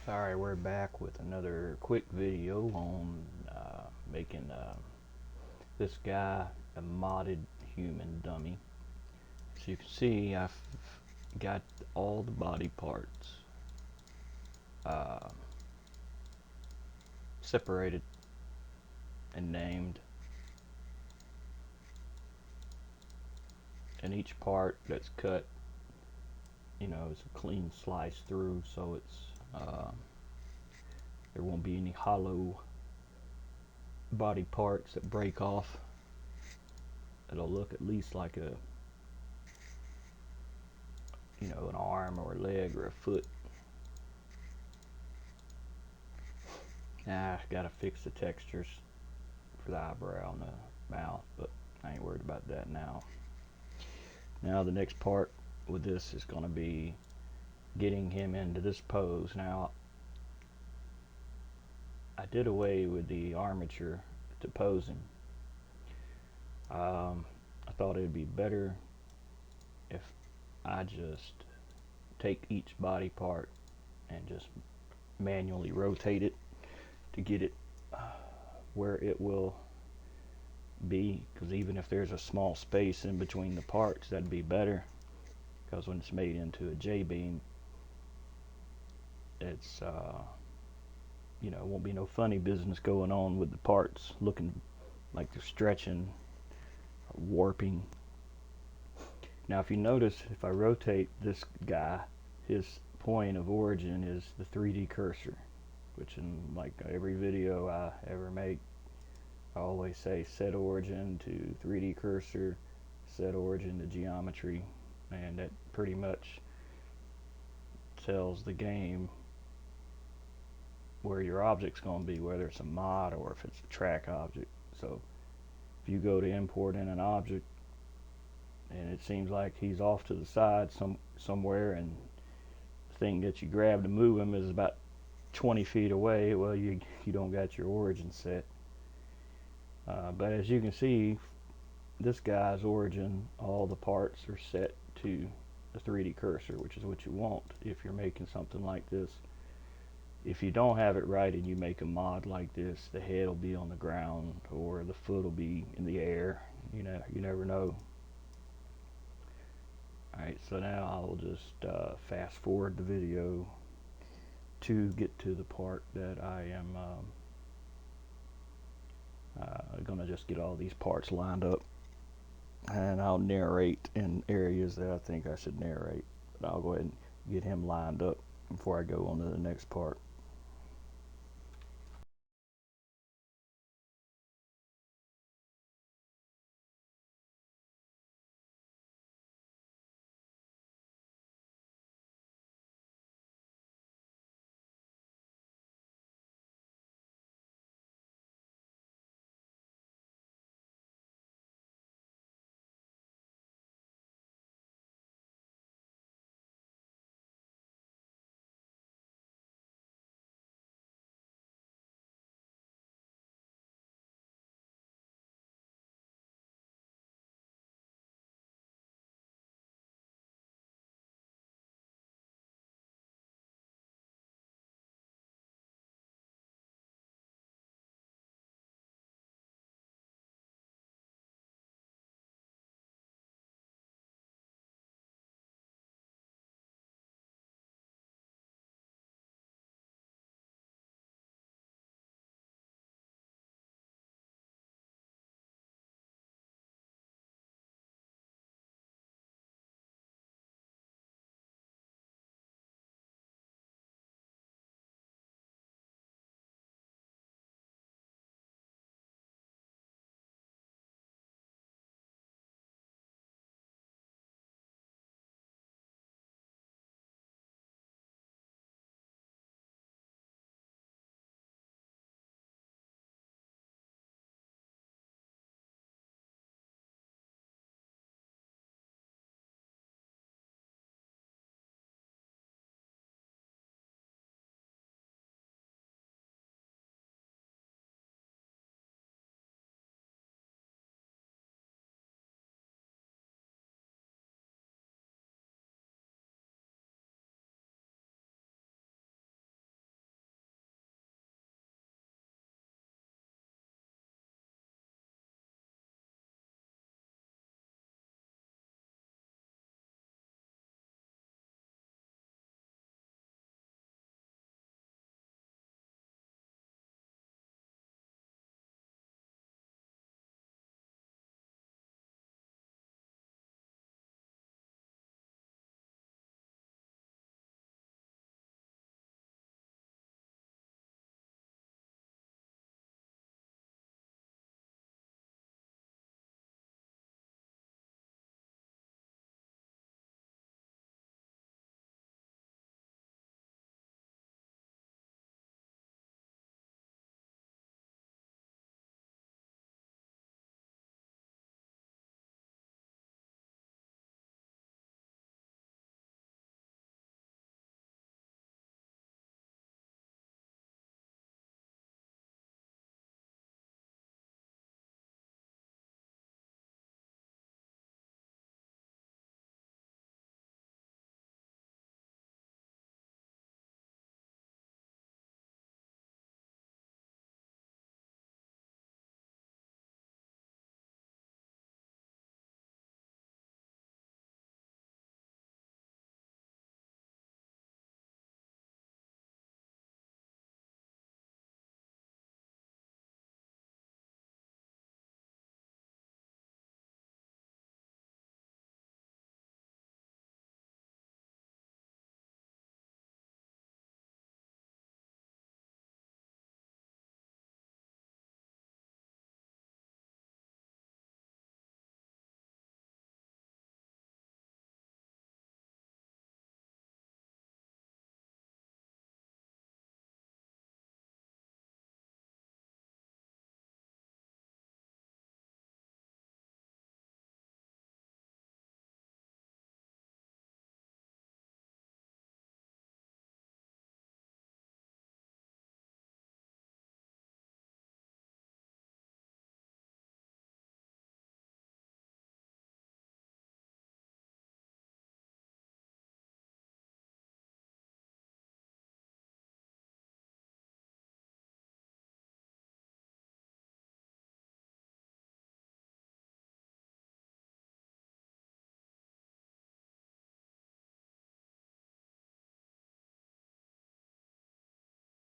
Alright, we're back with another quick video on making this guy a modded human dummy. So you can see I've got all the body parts uh, separated and named, and each part that's cut, is a clean slice through, so there won't be any hollow body parts that break off. It'll look at least like an arm or a leg or a foot. I gotta fix the textures for the eyebrow and the mouth, but I ain't worried about that now. Now the next part with this is gonna be getting him into this pose. Now I did away with the armature to posing. I thought it'd be better if I just take each body part and just manually rotate it to get it where it will be, because even if there's a small space in between the parts, that'd be better, because when it's made into a J-beam, it's won't be no funny business going on with the parts looking like they're stretching or warping. Now if you notice, if I rotate this guy, his point of origin is the 3D cursor, which in like every video I ever make, I always say set origin to 3D cursor, set origin to geometry, and that pretty much tells the game where your object's going to be, whether it's a mod or if it's a track object. So if you go to import in an object and it seems like he's off to the side somewhere, and the thing that you grab to move him is about 20 feet away, well, you don't got your origin set. But as you can see, this guy's origin, all the parts are set to the 3D cursor, which is what you want if you're making something like this. If you don't have it right and you make a mod like this, the head will be on the ground or the foot will be in the air. You never know. Alright, so now I'll just fast forward the video to get to the part that I am gonna just get all these parts lined up, and I'll narrate in areas that I think I should narrate, but I'll go ahead and get him lined up before I go on to the next part.